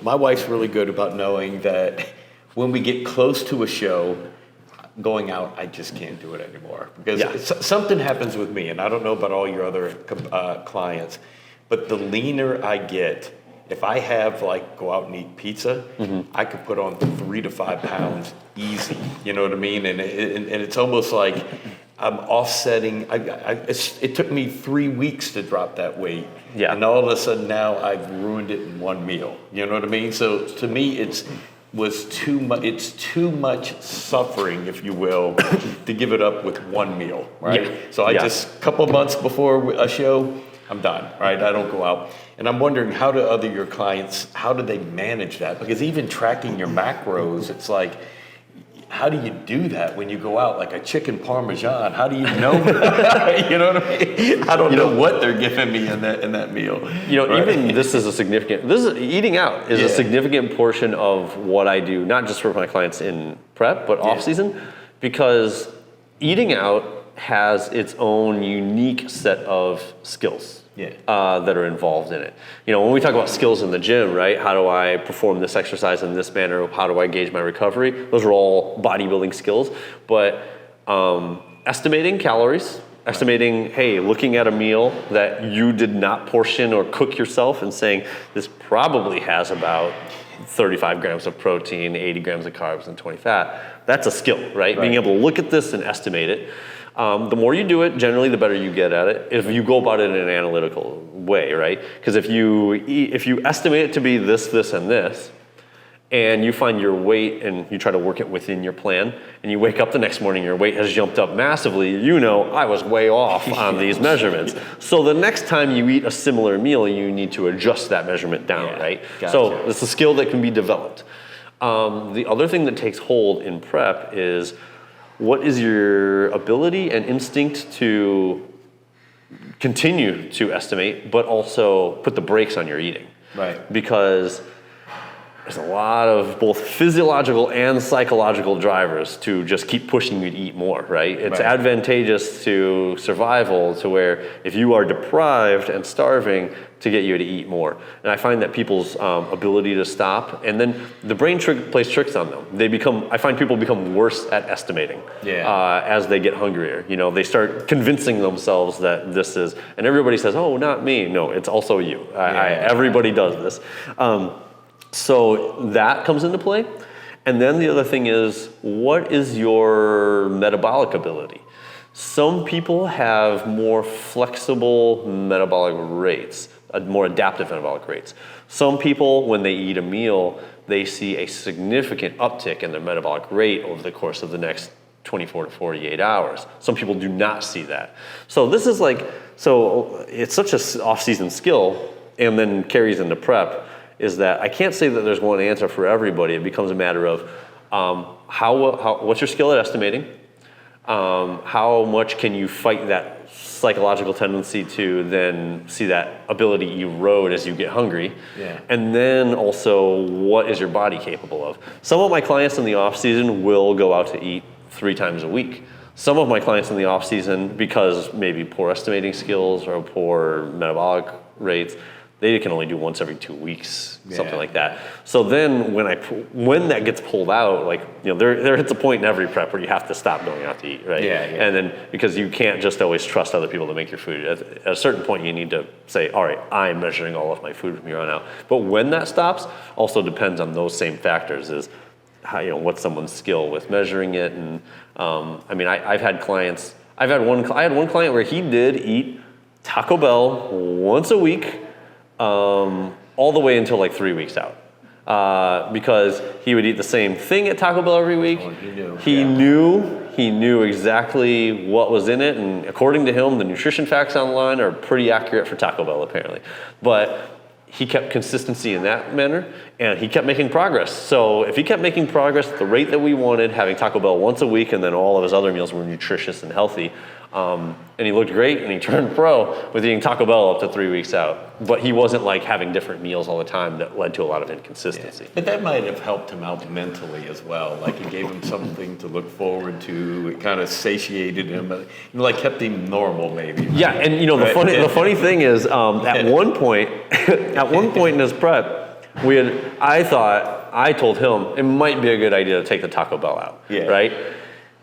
my wife's really good about knowing that when we get close to a show, going out, I just can't do it anymore. Because something happens with me, and I don't know about all your other clients, but the leaner I get, if I have go out and eat pizza, I could put on 3 to 5 pounds easy. You know what I mean? And it's almost like I'm offsetting. It took me 3 weeks to drop that weight. Yeah. And all of a sudden now I've ruined it in one meal. You know what I mean? So to me, it's too much suffering, if you will, to give it up with one meal, right? Yeah. So I just, a couple of months before a show, I'm done, right? I don't go out. And I'm wondering, how do your clients, how do they manage that? Because even tracking your macros, it's like, how do you do that when you go out, like a chicken parmesan? How do you know? You know what I mean? I don't know what they're giving me in that meal. Right? Even eating out is a significant portion of what I do, not just for my clients in prep, but off season, because eating out has its own unique set of skills that are involved in it. When we talk about skills in the gym, right? How do I perform this exercise in this manner? How do I gauge my recovery? Those are all bodybuilding skills. But estimating calories, looking at a meal that you did not portion or cook yourself and saying, this probably has about 35 grams of protein, 80 grams of carbs, and 20 fat. That's a skill, right? Being able to look at this and estimate it. The more you do it, generally, the better you get at it. If you go about it in an analytical way, right? Because if you estimate it to be this, and this, and you find your weight and you try to work it within your plan, and you wake up the next morning, your weight has jumped up massively, I was way off on these measurements. So the next time you eat a similar meal, you need to adjust that measurement down, right? Gotcha. So it's a skill that can be developed. The other thing that takes hold in prep is, what is your ability and instinct to continue to estimate, but also put the brakes on your eating? Right. Because there's a lot of both physiological and psychological drivers to just keep pushing you to eat more, right? It's advantageous to survival to where if you are deprived and starving, to get you to eat more. And I find that people's ability to stop, and then the brain plays tricks on them. I find people become worse at estimating as they get hungrier. They start convincing themselves that this is, and everybody says, oh, not me. No, it's also you. Everybody does this. So that comes into play. And then the other thing is, what is your metabolic ability? Some people have more flexible metabolic rates, more adaptive metabolic rates. Some people, when they eat a meal, they see a significant uptick in their metabolic rate over the course of the next 24 to 48 hours. Some people do not see that. So this is it's such an off-season skill, and then carries into prep, is that I can't say that there's one answer for everybody. It becomes a matter of what's your skill at estimating? How much can you fight that psychological tendency to then see that ability erode as you get hungry? Yeah. And then also, what is your body capable of? Some of my clients in the off season will go out to eat 3 times a week. Some of my clients in the off season, because maybe poor estimating skills or poor metabolic rates, they can only do once every 2 weeks, something like that. So then when that gets pulled out, there hits a point in every prep where you have to stop going out to eat, right? And then, because you can't just always trust other people to make your food. At a certain point, you need to say, all right, I'm measuring all of my food from here on out. But when that stops also depends on those same factors, is how, what's someone's skill with measuring it. And I had one client where he did eat Taco Bell once a week, all the way until 3 weeks out, because he would eat the same thing at Taco Bell every week. He knew exactly what was in it, and according to him, the nutrition facts online are pretty accurate for Taco Bell apparently. But he kept consistency in that manner, and he kept making progress. So if he kept making progress at the rate that we wanted, having Taco Bell once a week, and then all of his other meals were nutritious and healthy, and he looked great, and he turned pro with eating Taco Bell up to 3 weeks out. But he wasn't having different meals all the time that led to a lot of inconsistency. Yeah. But that might have helped him out mentally as well. It gave him something to look forward to. It kind of satiated him, kept him normal maybe. Right? Yeah, and the funny thing is, at one point in his prep, I told him it might be a good idea to take the Taco Bell out, right?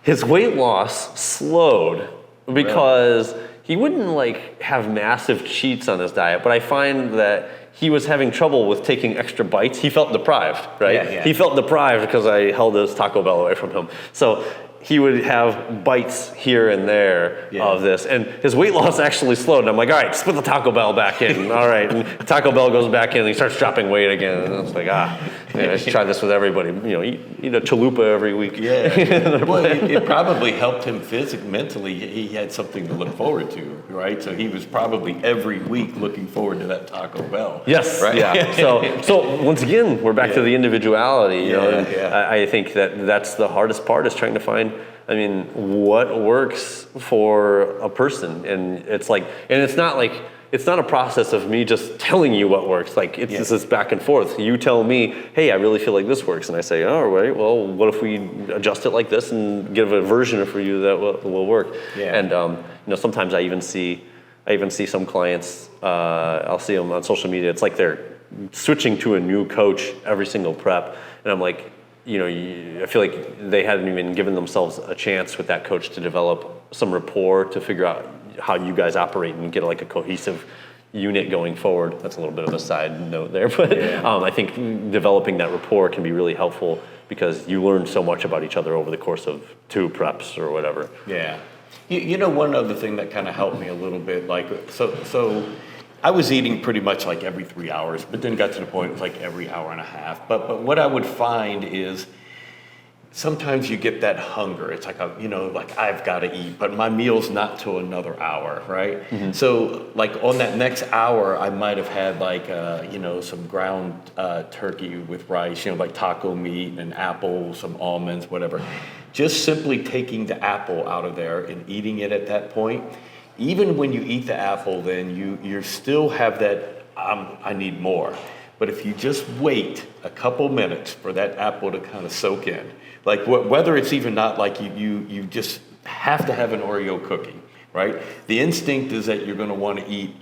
His weight loss slowed because he wouldn't like have massive cheats on his diet, but I find that he was having trouble with taking extra bites. He felt deprived, right? He felt deprived because I held his Taco Bell away from him. So he would have bites here and there of this, and his weight loss actually slowed. And I'm like, all right, just put the Taco Bell back in. All right, and Taco Bell goes back in, and he starts dropping weight again. And it's like, I should try this with everybody. You know, eat a chalupa every week. Well, it probably helped him physically, mentally. He had something to look forward to, right? So he was probably every week looking forward to that Taco Bell. Yes, right? Yeah. So once again, we're back to the individuality. You know, I think that's the hardest part, is trying to find, I mean, what works for a person. And it's like, and it's not a process of me just telling you what works. Like, this is back and forth. You tell me, hey, I really feel like this works. And I say, all right, well, what if we adjust it like this and give a version for you that will work? And, you know, sometimes I even see some clients, I'll see them on social media. It's like they're switching to a new coach every single prep. And I'm like, you know, I feel like they hadn't even given themselves a chance with that coach to develop some rapport, to figure out how you guys operate and get like a cohesive unit going forward. That's a little bit of a side note there, but I think developing that rapport can be really helpful, because you learn so much about each other over the course of 2 preps or whatever. You know, one other thing that kind of helped me a little bit, like, so I was eating pretty much like every 3 hours, but then got to the point it was like every hour and a half. But what I would find is sometimes you get that hunger. It's like, like I've got to eat, but my meal's not till another hour, right? So like on that next hour, I might have had like, some ground turkey with rice, like taco meat, and apple, some almonds, whatever. Just simply taking the apple out of there and eating it at that point. Even when you eat the apple, then you still have that, I need more. But if you just wait a couple minutes for that apple to kind of soak in, like whether it's even not like you just have to have an Oreo cookie, right? The instinct is that you're going to want to eat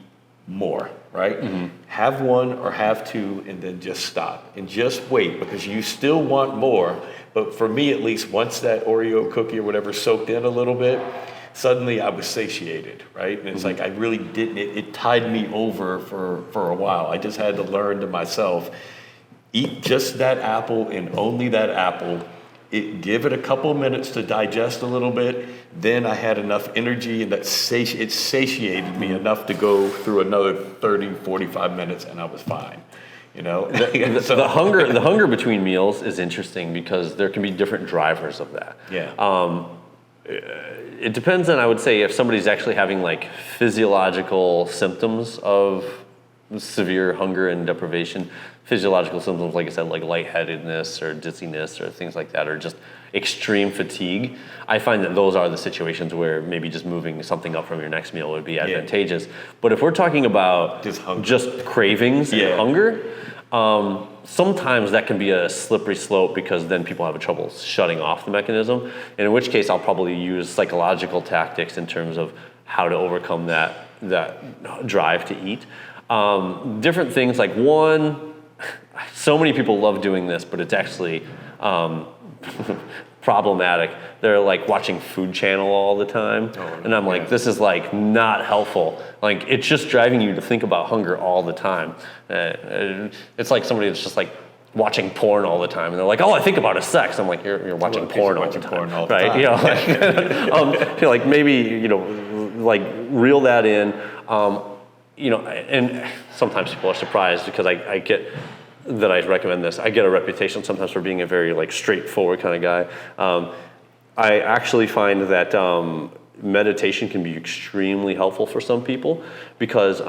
more, right? Have one or have 2 and then just stop and just wait, because you still want more. But for me, at least, once that Oreo cookie or whatever soaked in a little bit, suddenly I was satiated, right? And it's like I really didn't, it tied me over for a while. I just had to learn to myself, eat just that apple and only that apple. Give it a couple minutes to digest a little bit. Then I had enough energy, and it satiated me enough to go through another 30, 45 minutes, and I was fine. You know, the hunger between meals is interesting, because there can be different drivers of that. It depends on, I would say, if somebody's actually having like physiological symptoms of severe hunger and deprivation. Physiological symptoms, like I said, like lightheadedness or dizziness or things like that, or just extreme fatigue. I find that those are the situations where maybe just moving something up from your next meal would be advantageous. But if we're talking about just cravings and hunger, sometimes that can be a slippery slope, because then people have trouble shutting off the mechanism, and in which case I'll probably use psychological tactics in terms of how to overcome that drive to eat. Different things, like so many people love doing this, but it's actually problematic. They're like watching Food Channel all the time, and I'm like, this is like not helpful. Like, it's just driving you to think about hunger all the time. It's like somebody that's just like watching porn all the time, and they're like, I think about sex. I'm like, you're watching porn all the time, right? You know, like maybe like reel that in. And sometimes people are surprised, because I get that I recommend this. I get a reputation sometimes for being a very like straightforward kind of guy. I actually find that meditation can be extremely helpful for some people, because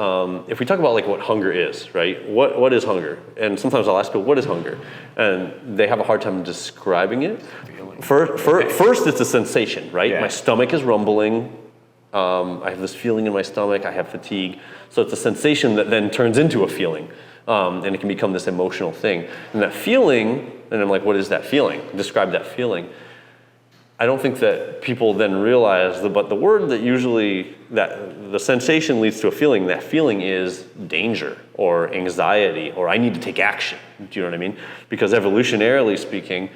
if we talk about like what hunger is, right? What is hunger? And sometimes I'll ask people, what is hunger? And they have a hard time describing it. First, it's a sensation, right? My stomach is rumbling. I have this feeling in my stomach. I have fatigue. So it's a sensation that then turns into a feeling. And it can become this emotional thing. And that feeling, and I'm like, what is that feeling? Describe that feeling. I don't think that people then realize but the word that usually, that the sensation leads to a feeling, that feeling is danger or anxiety or I need to take action. Do you know what I mean? Because evolutionarily speaking,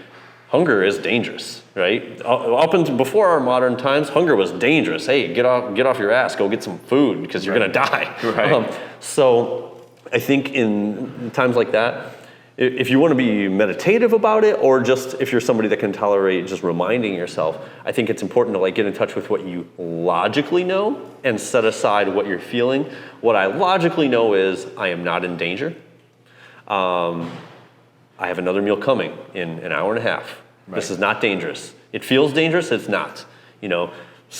hunger is dangerous, right? Up until before our modern times, hunger was dangerous. Hey, get off your ass, go get some food because you're gonna die. Right. So I think in times like that, if you want to be meditative about it, or just if you're somebody that can tolerate just reminding yourself, I think it's important to like get in touch with what you logically know and set aside what you're feeling. What I logically know is I am not in danger. I have another meal coming in an hour and a half. Right. This is not dangerous. It feels dangerous, it's not. You know,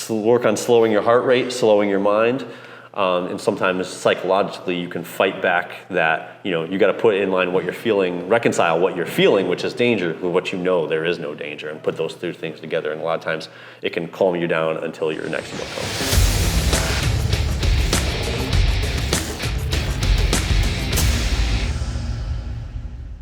work on slowing your heart rate, slowing your mind. And sometimes psychologically you can fight back that, you know, you got to put in line what you're feeling, reconcile what you're feeling, which is danger, with what you know there is no danger, and put those two things together. And a lot of times it can calm you down until your next meal comes.